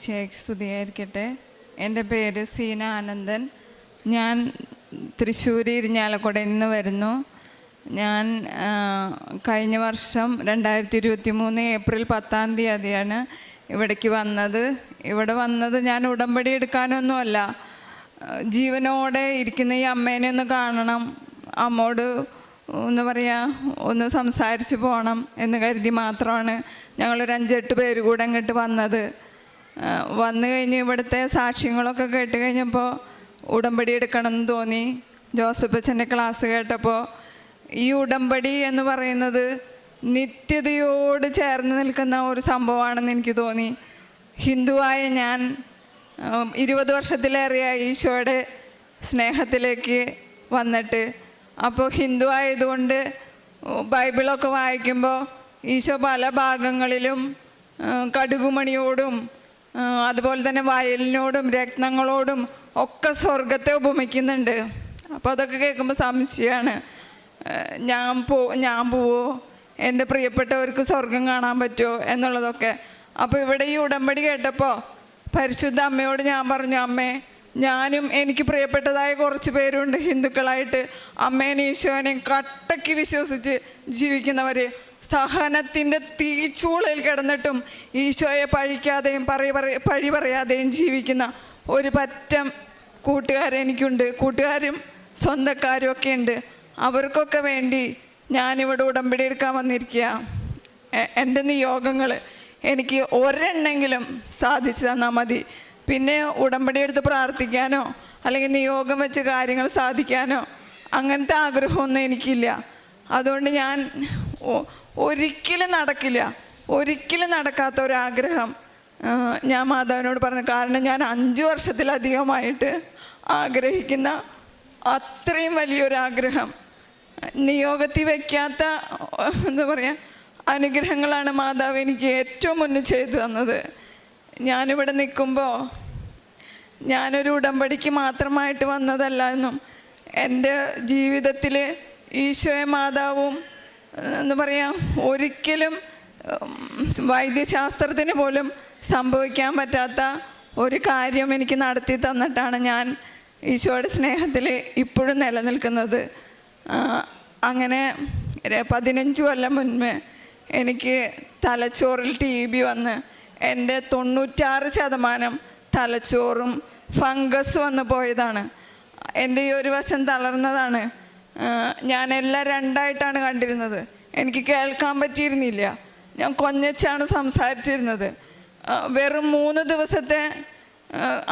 മിശിഹായ്ക്ക് സ്തുതിയായിരിക്കട്ടെ. എൻ്റെ പേര് സീന ആനന്ദൻ. ഞാൻ തൃശ്ശൂർ ഇരിഞ്ഞാലക്കുടയിൽ നിന്ന് വരുന്നു. ഞാൻ കഴിഞ്ഞ വർഷം 2023 ഏപ്രിൽ 10-ാം തീയതിയാണ് ഇവിടേക്ക് വന്നത്. ഇവിടെ വന്നത് ഞാൻ ഉടമ്പടി എടുക്കാനൊന്നുമല്ല, ജീവനോടെ ഇരിക്കുന്ന ഈ അമ്മേനെ ഒന്ന് കാണണം, അമ്മോട് ഒന്ന് ഒന്ന് സംസാരിച്ച് പോകണം എന്ന് കരുതി മാത്രമാണ് ഞങ്ങളൊരു 5-8 പേര് കൂടെ അങ്ങോട്ട് വന്നത്. വന്നു കഴിഞ്ഞ് ഇവിടുത്തെ സാക്ഷ്യങ്ങളൊക്കെ കേട്ട് കഴിഞ്ഞപ്പോൾ ഉടമ്പടി എടുക്കണമെന്ന് തോന്നി. ജോസഫ് അച്ഛൻ്റെ ക്ലാസ് കേട്ടപ്പോൾ ഈ ഉടമ്പടി എന്ന് പറയുന്നത് നിത്യതയോട് ചേർന്ന് നിൽക്കുന്ന ഒരു സംഭവമാണെന്ന് എനിക്ക് തോന്നി. ഹിന്ദുവായ ഞാൻ 20 വർഷത്തിലേറെയായി ഈശോയുടെ സ്നേഹത്തിലേക്ക് വന്നിട്ട്. അപ്പോൾ ഹിന്ദു ആയതുകൊണ്ട് ബൈബിളൊക്കെ വായിക്കുമ്പോൾ ഈശോ പല ഭാഗങ്ങളിലും കടുകുമണിയോടും അതുപോലെ തന്നെ വയലിനോടും രത്നങ്ങളോടും ഒക്കെ സ്വർഗത്തെ ഉപമിക്കുന്നുണ്ട്. അപ്പോൾ അതൊക്കെ കേൾക്കുമ്പോൾ സംശയമാണ്, ഞാൻ പോവോ, എൻ്റെ പ്രിയപ്പെട്ടവർക്ക് സ്വർഗം കാണാൻ പറ്റുമോ എന്നുള്ളതൊക്കെ. അപ്പോൾ ഇവിടെ ഈ ഉടമ്പടി കേട്ടപ്പോൾ പരിശുദ്ധ അമ്മയോട് ഞാൻ പറഞ്ഞു, അമ്മേ, ഞാനും എനിക്ക് പ്രിയപ്പെട്ടതായ കുറച്ച് പേരുണ്ട് ഹിന്ദുക്കളായിട്ട്, അമ്മേനെ ഈശോനെ കട്ടയ്ക്ക് വിശ്വസിച്ച് ജീവിക്കുന്നവർ, സഹനത്തിൻ്റെ തീച്ചൂളയിൽ കിടന്നിട്ടും ഈശോയെ പഴിക്കാതെയും പഴി പറയാതെയും ജീവിക്കുന്ന ഒരു പറ്റം കൂട്ടുകാരെനിക്കുണ്ട്. കൂട്ടുകാരും സ്വന്തക്കാരും ഒക്കെ ഉണ്ട്. അവർക്കൊക്കെ വേണ്ടി ഞാനിവിടെ ഉടമ്പടി എടുക്കാൻ വന്നിരിക്കുക. എൻ്റെ നിയോഗങ്ങൾ എനിക്ക് ഒരെണ്ണെങ്കിലും സാധിച്ചു തന്നാൽ മതി. പിന്നെ ഉടമ്പടി എടുത്ത് പ്രാർത്ഥിക്കാനോ അല്ലെങ്കിൽ നിയോഗം വെച്ച് കാര്യങ്ങൾ സാധിക്കാനോ അങ്ങനത്തെ ആഗ്രഹമൊന്നും എനിക്കില്ല. അതുകൊണ്ട് ഞാൻ ഒരിക്കലും നടക്കാത്ത ഒരാഗ്രഹം ഞാൻ മാതാവിനോട് പറഞ്ഞു. കാരണം ഞാൻ 5 വർഷത്തിലധികമായിട്ട് ആഗ്രഹിക്കുന്ന അത്രയും വലിയൊരാഗ്രഹം, നിയോഗത്തിൽ വയ്ക്കാത്ത അനുഗ്രഹങ്ങളാണ് മാതാവ് എനിക്ക് ഏറ്റവും മുന്നേ ചെയ്തു തന്നത്. ഞാനിവിടെ നിൽക്കുമ്പോൾ ഞാനൊരു ഉടമ്പടിക്ക് മാത്രമായിട്ട് വന്നതല്ല എന്നും എൻ്റെ ജീവിതത്തിൽ ഈശോയെ മാതാവും ഒരിക്കലും വൈദ്യശാസ്ത്രത്തിന് പോലും സംഭവിക്കാൻ പറ്റാത്ത ഒരു കാര്യം എനിക്ക് നടത്തി തന്നിട്ടാണ് ഞാൻ ഈശോയുടെ സ്നേഹത്തിൽ ഇപ്പോഴും നിലനിൽക്കുന്നത്. അങ്ങനെ 15 കൊല്ലം മുൻപ് എനിക്ക് തലച്ചോറിൽ TB വന്ന് എൻ്റെ 96% തലച്ചോറും ഫംഗസ് വന്ന് പോയതാണ്. എൻ്റെ ഈ ഒരു വശം തളർന്നതാണ്. ഞാനെല്ലാം 2ആയിട്ടാണ് കണ്ടിരുന്നത്. എനിക്ക് കേൾക്കാൻ പറ്റിയിരുന്നില്ല. ഞാൻ കൊഞ്ഞച്ചാണ് സംസാരിച്ചിരുന്നത്. വെറും 3 ദിവസത്തെ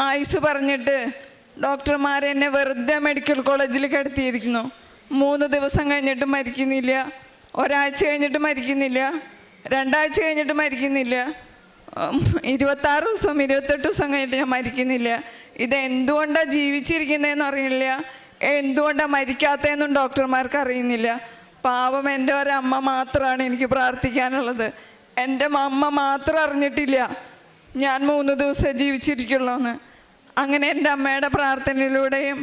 ആയുസ് പറഞ്ഞിട്ട് ഡോക്ടർമാരെന്നെ വെറുതെ മെഡിക്കൽ കോളേജിൽ കിടത്തിയിരിക്കുന്നു. 3 ദിവസം കഴിഞ്ഞിട്ട് മരിക്കുന്നില്ല, ഒരാഴ്ച കഴിഞ്ഞിട്ട് മരിക്കുന്നില്ല, 2 ആഴ്ച കഴിഞ്ഞിട്ട് മരിക്കുന്നില്ല, 26 ദിവസം 28 ദിവസം കഴിഞ്ഞിട്ട് ഞാൻ മരിക്കുന്നില്ല. ഇതെന്തുകൊണ്ടാണ് ജീവിച്ചിരിക്കുന്നതെന്ന് അറിയില്ല, എന്തുകൊണ്ടാണ് മരിക്കാത്തതെന്നും ഡോക്ടർമാർക്ക് അറിയുന്നില്ല. പാവം എൻ്റെ ഒരമ്മ മാത്രമാണ് എനിക്ക് പ്രാർത്ഥിക്കാനുള്ളത്. എൻ്റെ അമ്മ മാത്രം അറിഞ്ഞിട്ടില്ല ഞാൻ 3 ദിവസം ജീവിച്ചിരിക്കുള്ളൂ എന്ന്. അങ്ങനെ എൻ്റെ അമ്മയുടെ പ്രാർത്ഥനയിലൂടെയും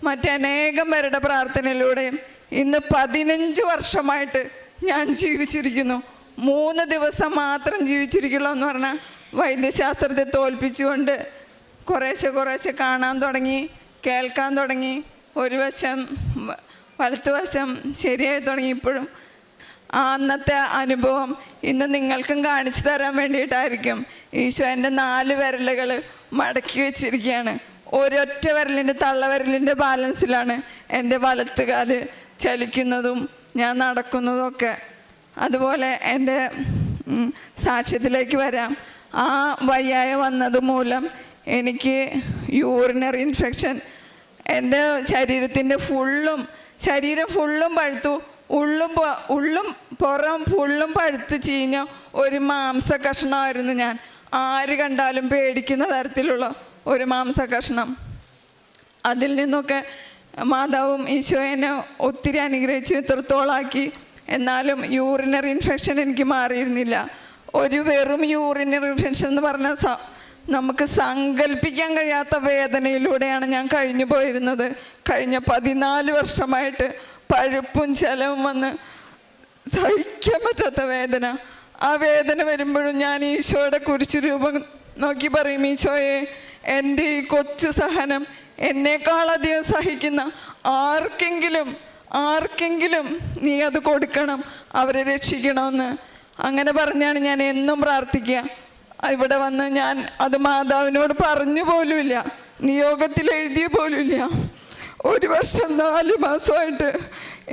മറ്റനേകം പേരുടെ പ്രാർത്ഥനയിലൂടെയും ഇന്ന് 15 വർഷമായിട്ട് ഞാൻ ജീവിച്ചിരിക്കുന്നു. 3 ദിവസം മാത്രം ജീവിച്ചിരിക്കുള്ളൂ എന്ന് പറഞ്ഞാൽ വൈദ്യശാസ്ത്രത്തെ തോൽപ്പിച്ചുകൊണ്ട് കുറേശ്ശെ കാണാൻ തുടങ്ങി, കേൾക്കാൻ തുടങ്ങി. ഒരു വശം വലത്തുവശം ശരിയായി തുടങ്ങി. ഇപ്പോഴും അന്നത്തെ അനുഭവം ഇന്ന് നിങ്ങൾക്കും കാണിച്ചു തരാൻ വേണ്ടിയിട്ടായിരിക്കും ഈശോ എൻ്റെ 4 വിരലുകൾ മടക്കി വെച്ചിരിക്കുകയാണ്. ഒരൊറ്റ വിരലിൻ്റെ തള്ളവിരലിൻ്റെ ബാലൻസിലാണ് എൻ്റെ വലത്തുകാല് ചലിക്കുന്നതും ഞാൻ നടക്കുന്നതും ഒക്കെ. അതുപോലെ എൻ്റെ സാക്ഷ്യത്തിലേക്ക് വരാം. ആ വയ്യായ വന്നത് മൂലം എനിക്ക് യൂറിനറി ഇൻഫെക്ഷൻ, എൻ്റെ ശരീരം ഫുള്ളും പഴുത്തു, ഉള്ളും പുറം ഫുള്ളും പഴുത്ത് ചീഞ്ഞ ഒരു മാംസ കഷ്ണമായിരുന്നു ഞാൻ. ആര് കണ്ടാലും പേടിക്കുന്ന തരത്തിലുള്ള ഒരു മാംസ കഷ്ണം. അതിൽ നിന്നൊക്കെ മാതാവും ഈശോയെ ഒത്തിരി അനുഗ്രഹിച്ച് ഇത്രത്തോളാക്കി. എന്നാലും യൂറിനറി ഇൻഫെക്ഷൻ എനിക്ക് മാറിയിരുന്നില്ല. ഒരു വെറും യൂറിനറി ഇൻഫെക്ഷൻ എന്ന് പറഞ്ഞാൽ നമുക്ക് സങ്കല്പിക്കാൻ കഴിയാത്ത വേദനയിലൂടെയാണ് ഞാൻ കഴിഞ്ഞു പോയിരുന്നത്. കഴിഞ്ഞ 14 വർഷമായിട്ട് പഴുപ്പും ചെലവും വന്ന് സഹിക്കാൻ പറ്റാത്ത വേദന. ആ വേദന വരുമ്പോഴും ഞാൻ ഈശോയുടെ കുരിശു രൂപം നോക്കി പറയും, ഈശോയെ എൻ്റെ ഈ കൊച്ചു സഹനം എന്നേക്കാളധികം സഹിക്കുന്ന ആർക്കെങ്കിലും നീ അത് കൊടുക്കണം, അവരെ രക്ഷിക്കണമെന്ന്. അങ്ങനെ പറഞ്ഞാണ് ഞാൻ എന്നും പ്രാർത്ഥിക്കുക. ഇവിടെ വന്ന് ഞാൻ അത് മാതാവിനോട് പറഞ്ഞു പോലുമില്ല, നിയോഗത്തിൽ എഴുതിയ പോലുമില്ല. 1 വർഷം 4 മാസമായിട്ട്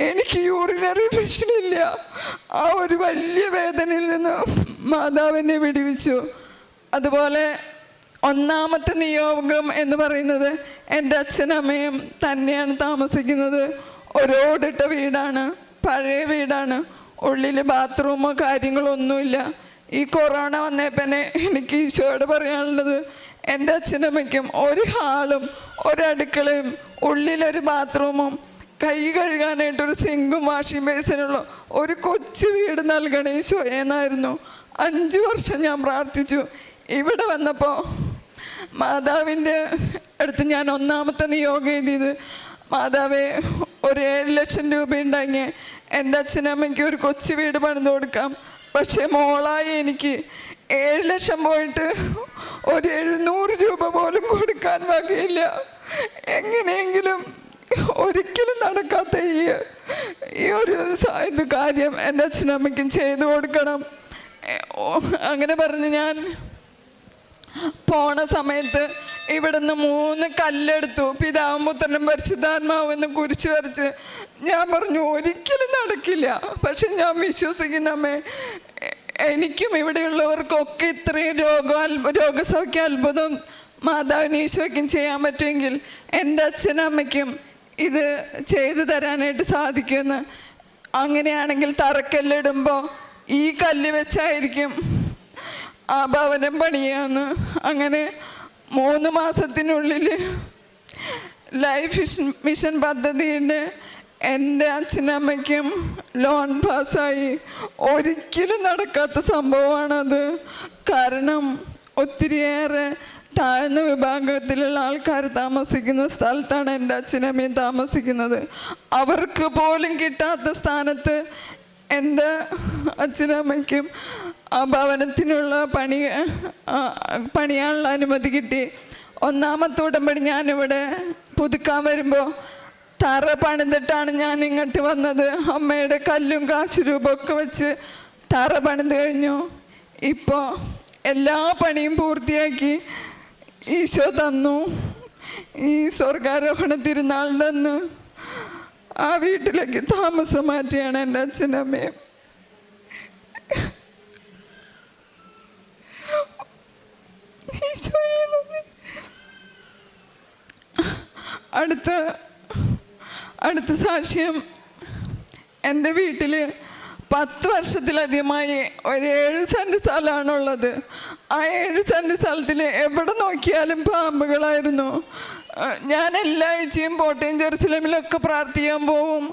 എനിക്ക് യൂറിനറി പ്രശ്നമില്ല. ആ ഒരു വലിയ വേദനയിൽ നിന്ന് മാതാവിനെ വിടുവിച്ചു. അതുപോലെ 1ാമത്തെ നിയോഗം എന്ന് പറയുന്നത്, എൻ്റെ അച്ഛനമ്മയും തന്നെയാണ് താമസിക്കുന്നത്. ഓടിട്ട വീടാണ്, പഴയ വീടാണ്, ഉള്ളിൽ ബാത്റൂമോ കാര്യങ്ങളോ ഒന്നുമില്ല. ഈ കൊറോണ വന്നേപ്പന്നെ എനിക്ക് ഈശോയോട് പറയാനുള്ളത്, എൻ്റെ അച്ഛനമ്മയ്ക്കും ഒരു ഹാളും ഒരടുക്കളയും ഉള്ളിലൊരു ബാത്റൂമും കൈ കഴുകാനായിട്ടൊരു സിങ്കും വാഷിംഗ് ബേസിനുള്ള ഒരു കൊച്ചു വീട് നൽകണേ ഈശോയെ എന്നായിരുന്നു 5 വർഷം ഞാൻ പ്രാർത്ഥിച്ചു. ഇവിടെ വന്നപ്പോൾ മാതാവിൻ്റെ അടുത്ത് ഞാൻ 1ാമത്തെ നിയോഗം എഴുതിയത്, മാതാവേ ഒരു 7 ലക്ഷം രൂപ ഉണ്ടെങ്കിൽ എൻ്റെ അച്ഛനമ്മയ്ക്ക് ഒരു കൊച്ചു വീട് പണിത് കൊടുക്കാം. പക്ഷേ മോളായി എനിക്ക് 7 ലക്ഷം പോയിട്ട് ഒരു 700 രൂപ പോലും കൊടുക്കാൻ വകയില്ല. എങ്ങനെയെങ്കിലും ഒരിക്കലും നടക്കാത്ത ഈ ഒരു കാര്യം എൻ്റെ അച്ഛനമ്മയ്ക്കും ചെയ്തു കൊടുക്കണം. അങ്ങനെ പറഞ്ഞ് ഞാൻ പോണ സമയത്ത് ഇവിടുന്ന് 3 കല്ലെടുത്തു, പിതാവും പുത്രനും പരിശുദ്ധാത്മാവും എന്ന് കുരിശ് വരച്ച്. ഞാൻ പറഞ്ഞു ഒരിക്കലും നടക്കില്ല, പക്ഷെ ഞാൻ വിശ്വസിക്കുന്ന അമ്മേ, എനിക്കും ഇവിടെയുള്ളവർക്കൊക്കെ ഇത്രയും രോഗസൗഖ്യ അത്ഭുതം മാതാവിന് ഈശോയ്ക്കും ചെയ്യാൻ പറ്റുമെങ്കിൽ എൻ്റെ അച്ഛനമ്മയ്ക്കും ഇത് ചെയ്തു തരാനായിട്ട് സാധിക്കുമെന്ന്. അങ്ങനെയാണെങ്കിൽ തറക്കല്ലിടുമ്പോൾ ഈ കല്ല് വെച്ചായിരിക്കും ആ ഭവനം പണിയാന്ന്. അങ്ങനെ 3 മാസത്തിനുള്ളിൽ ലൈഫ് മിഷൻ പദ്ധതിയുടെ എൻ്റെ അച്ഛനമ്മയ്ക്കും ലോൺ പാസ്സായി. ഒരിക്കലും നടക്കാത്ത സംഭവമാണത്. കാരണം ഒത്തിരിയേറെ താഴ്ന്ന വിഭാഗത്തിലുള്ള ആൾക്കാർ താമസിക്കുന്ന സ്ഥലത്താണ് എൻ്റെ അച്ഛനമ്മയും താമസിക്കുന്നത്. അവർക്ക് പോലും കിട്ടാത്ത സ്ഥാനത്ത് എൻ്റെ അച്ഛനമ്മയ്ക്കും ആ ഭവനത്തിനുള്ള പണിയാനുള്ള അനുമതി കിട്ടി. 1ാമത്തെ ഉടമ്പടി ഞാനിവിടെ പുതുക്കാൻ വരുമ്പോൾ തറ പണിതിട്ടാണ് ഞാൻ ഇങ്ങോട്ട് വന്നത്. അമ്മയുടെ കല്ലും കാശുരൂപമൊക്കെ വെച്ച് തറ പണിത് കഴിഞ്ഞു. ഇപ്പോൾ എല്ലാ പണിയും പൂർത്തിയാക്കി ഈശോ തന്നു. ഈ സ്വർഗാരോഹണ തിരുനാളിൻ്റെ അന്ന് ആ വീട്ടിലേക്ക് താമസം മാറ്റിയാണ് എൻ്റെ അച്ഛനമ്മയും. അടുത്ത സാക്ഷ്യം, എൻ്റെ വീട്ടിൽ 10 വർഷത്തിലധികമായി ഒരു 7 സെൻറ്റ് സ്ഥലമാണുള്ളത്. ആ 7 സെൻറ്റ് സ്ഥലത്തിൽ എവിടെ നോക്കിയാലും പാമ്പുകളായിരുന്നു. ഞാൻ എല്ലാ ആഴ്ചയും കോട്ടയം ജെറുസലേമിലൊക്കെ പ്രാർത്ഥിക്കാൻ പോവും.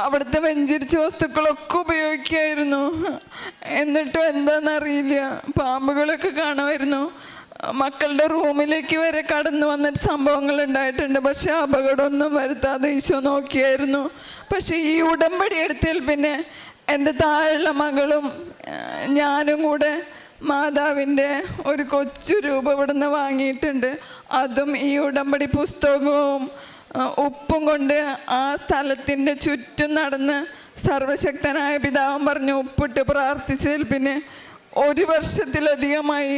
അവിടുത്തെ വെഞ്ചരിച്ച വസ്തുക്കളൊക്കെ ഉപയോഗിക്കുമായിരുന്നു. എന്നിട്ടും എന്താണെന്നറിയില്ല, പാമ്പുകളൊക്കെ കാണുമായിരുന്നു. മക്കളുടെ റൂമിലേക്ക് വരെ കടന്നു വന്നിട്ട് സംഭവങ്ങൾ ഉണ്ടായിട്ടുണ്ട്. പക്ഷെ അപകടമൊന്നും വരുത്താതെ ഈശോ നോക്കിയായിരുന്നു. പക്ഷെ ഈ ഉടമ്പടി എടുത്തതിൽ പിന്നെ എൻ്റെ താഴെയുള്ള മകളും ഞാനും കൂടെ മാതാവിൻ്റെ ഒരു കൊച്ചു രൂപ ഇവിടുന്ന് വാങ്ങിയിട്ടുണ്ട്. അതും ഈ ഉടമ്പടി പുസ്തകവും ഉപ്പും കൊണ്ട് ആ സ്ഥലത്തിൻ്റെ ചുറ്റും നടന്ന് സർവശക്തനായ പിതാവും പറഞ്ഞ് ഉപ്പിട്ട് പ്രാർത്ഥിച്ചതിൽ പിന്നെ 1 വർഷത്തിലധികമായി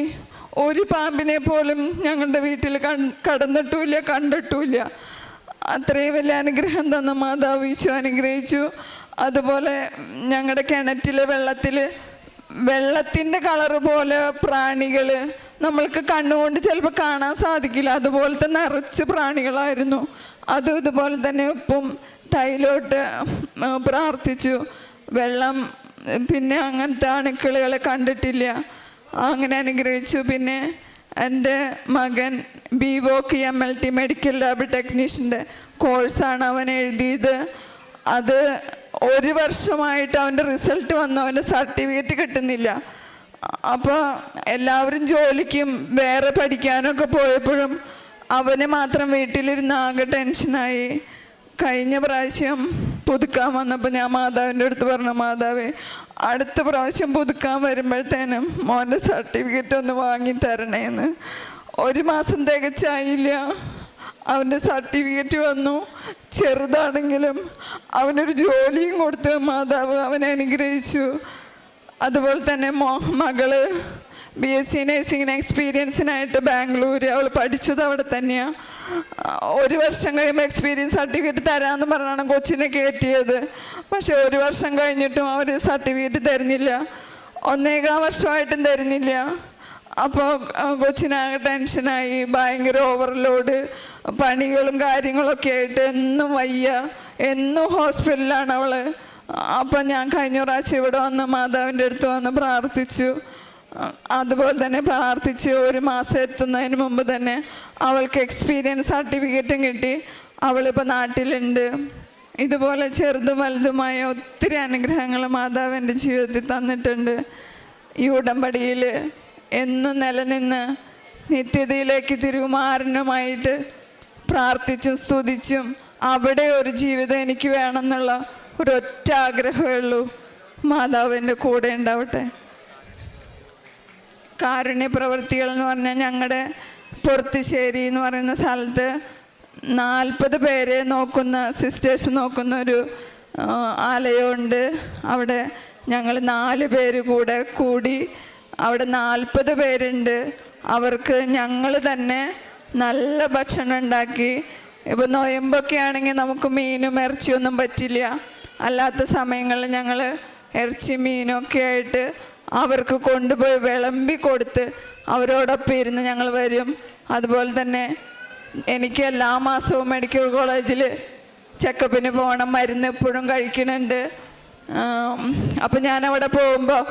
ഒരു പാമ്പിനെ പോലും ഞങ്ങളുടെ വീട്ടിൽ കടന്നിട്ടുമില്ല, കണ്ടിട്ടുമില്ല. അത്രയും വലിയ അനുഗ്രഹം തന്ന മാതാവ് ഈശോ അനുഗ്രഹിച്ചു. അതുപോലെ ഞങ്ങളുടെ കിണറ്റിലെ വെള്ളത്തിൻ്റെ കളറ് പോലെ പ്രാണികൾ നമ്മൾക്ക് കണ്ണുകൊണ്ട് ചിലപ്പോൾ കാണാൻ സാധിക്കില്ല, അതുപോലത്തെ നിറച്ച് പ്രാണികളായിരുന്നു. അതും ഇതുപോലെ തന്നെ ഉപ്പും തൈലോട്ട് പ്രാർത്ഥിച്ചു. വെള്ളം പിന്നെ അങ്ങനത്തെ അണുക്കളുകളെ കണ്ടിട്ടില്ല. അങ്ങനെ അനുഗ്രഹിച്ചു. പിന്നെ എൻ്റെ മകൻ BVOC MLT മെഡിക്കൽ ലാബ് ടെക്നീഷ്യൻ്റെ കോഴ്സാണ് അവൻ എഴുതിയത്. അത് 1 വർഷമായിട്ട് അവൻ്റെ റിസൾട്ട് വന്നു, അവൻ്റെ സർട്ടിഫിക്കറ്റ് കിട്ടുന്നില്ല. അപ്പോൾ എല്ലാവരും ജോലിക്കും വേറെ പഠിക്കാനൊക്കെ പോയപ്പോഴും അവന് മാത്രം വീട്ടിലിരുന്ന് ആകെ ടെൻഷനായി. കഴിഞ്ഞ പ്രാവശ്യം പുതുക്കാൻ വന്നപ്പോൾ ഞാൻ മാതാവിൻ്റെ അടുത്ത് പറഞ്ഞു, മാതാവേ അടുത്ത പ്രാവശ്യം പുതുക്കാൻ വരുമ്പോഴത്തേനും മോൻ്റെ സർട്ടിഫിക്കറ്റ് ഒന്ന് വാങ്ങി തരണേന്ന്. 1 മാസം തികച്ചായില്ല, അവൻ്റെ സർട്ടിഫിക്കറ്റ് വന്നു. ചെറുതാണെങ്കിലും അവനൊരു ജോലിയും കൊടുത്ത് മാതാവ് അവനെ അനുഗ്രഹിച്ചു. അതുപോലെ തന്നെ മകള് BSc നഴ്സിങ്ങിന് എക്സ്പീരിയൻസിനായിട്ട് ബാംഗ്ലൂർ, അവൾ പഠിച്ചത് അവിടെ തന്നെയാണ്. 1 വർഷം കഴിയുമ്പോൾ എക്സ്പീരിയൻസ് സർട്ടിഫിക്കറ്റ് തരാമെന്ന് പറഞ്ഞാണ് കൊച്ചിനെ കയറ്റിയത്. പക്ഷെ 1 വർഷം കഴിഞ്ഞിട്ടും അവർ സർട്ടിഫിക്കറ്റ് തരുന്നില്ല, 1.25 വർഷമായിട്ടും തരുന്നില്ല. അപ്പോൾ കൊച്ചിനാകെ ടെൻഷനായി, ഭയങ്കര ഓവർലോഡ്, പണികളും കാര്യങ്ങളൊക്കെ ആയിട്ട് എന്നും വയ്യ, എന്നും ഹോസ്പിറ്റലിലാണ് അവൾ. അപ്പം ഞാൻ കഴിഞ്ഞ പ്രാവശ്യം ഇവിടെ വന്ന് മാതാവിൻ്റെ അടുത്ത് വന്ന് പ്രാർത്ഥിച്ചു. അതുപോലെ തന്നെ പ്രാർത്ഥിച്ച് 1 മാസം എത്തുന്നതിന് മുമ്പ് തന്നെ അവൾക്ക് എക്സ്പീരിയൻസ് സർട്ടിഫിക്കറ്റും കിട്ടി. അവളിപ്പോൾ നാട്ടിലുണ്ട്. ഇതുപോലെ ചെറുതും വലുതുമായ ഒത്തിരി അനുഗ്രഹങ്ങൾ മാതാവ് എൻ്റെ ജീവിതത്തിൽ തന്നിട്ടുണ്ട്. ഈ ഉടമ്പടിയിൽ എന്നും നിലനിന്ന് നിത്യതയിലേക്ക് തിരുകുമാരനുമായിട്ട് പ്രാർത്ഥിച്ചും സ്തുതിച്ചും അവിടെ ഒരു ജീവിതം എനിക്ക് വേണമെന്നുള്ള ഒരൊറ്റ ആഗ്രഹമേ ഉള്ളൂ. മാതാവ് എൻ്റെ കൂടെ ഉണ്ടാവട്ടെ. കാരുണ്യ പ്രവൃത്തികൾ എന്ന് പറഞ്ഞാൽ ഞങ്ങളുടെ പൊറത്തുശ്ശേരി എന്ന് പറയുന്ന സ്ഥലത്ത് 40 പേരെ നോക്കുന്ന സിസ്റ്റേഴ്സ് നോക്കുന്ന ഒരു ആലയമുണ്ട്. അവിടെ ഞങ്ങൾ 4 പേര് കൂടി അവിടെ 40 പേരുണ്ട്. അവർക്ക് ഞങ്ങൾ തന്നെ നല്ല ഭക്ഷണം ഉണ്ടാക്കി. ഇപ്പോൾ നൊയമ്പൊക്കെ ആണെങ്കിൽ നമുക്ക് മീനും ഇറച്ചിയൊന്നും പറ്റില്ല. അല്ലാത്ത സമയങ്ങളിൽ ഞങ്ങൾ ഇറച്ചി മീനൊക്കെ ആയിട്ട് അവർക്ക് കൊണ്ടുപോയി വിളമ്പി കൊടുത്ത് അവരോടൊപ്പം ഇരുന്ന് ഞങ്ങൾ വരും. അതുപോലെ തന്നെ എനിക്ക് എല്ലാ മാസവും മെഡിക്കൽ കോളേജിൽ ചെക്കപ്പിന് പോകണം, മരുന്ന് എപ്പോഴും കഴിക്കുന്നുണ്ട്. അപ്പം ഞാനവിടെ പോകുമ്പോൾ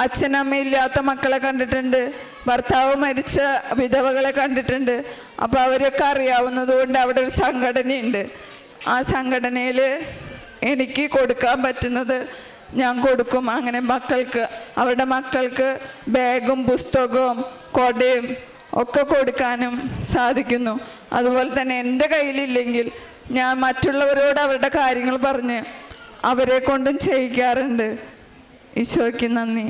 അച്ഛനമ്മയില്ലാത്ത മക്കളെ കണ്ടിട്ടുണ്ട്, ഭർത്താവ് മരിച്ച വിധവകളെ കണ്ടിട്ടുണ്ട്. അപ്പോൾ അവരൊക്കെ അറിയാവുന്നതുകൊണ്ട് അവിടെ ഒരു സംഘടനയുണ്ട്. ആ സംഘടനയിൽ എനിക്ക് കൊടുക്കാൻ പറ്റുന്നത് ഞാൻ കൊടുക്കും. അങ്ങനെ അവരുടെ മക്കൾക്ക് ബാഗും പുസ്തകവും കൊടയും ഒക്കെ കൊടുക്കാനും സാധിക്കുന്നു. അതുപോലെ തന്നെ എൻ്റെ കയ്യിലില്ലെങ്കിൽ ഞാൻ മറ്റുള്ളവരോട് അവരുടെ കാര്യങ്ങൾ പറഞ്ഞ് അവരെ കൊണ്ടും ചെയ്യിക്കാറുണ്ട്. ഈശോയ്ക്ക് നന്ദി.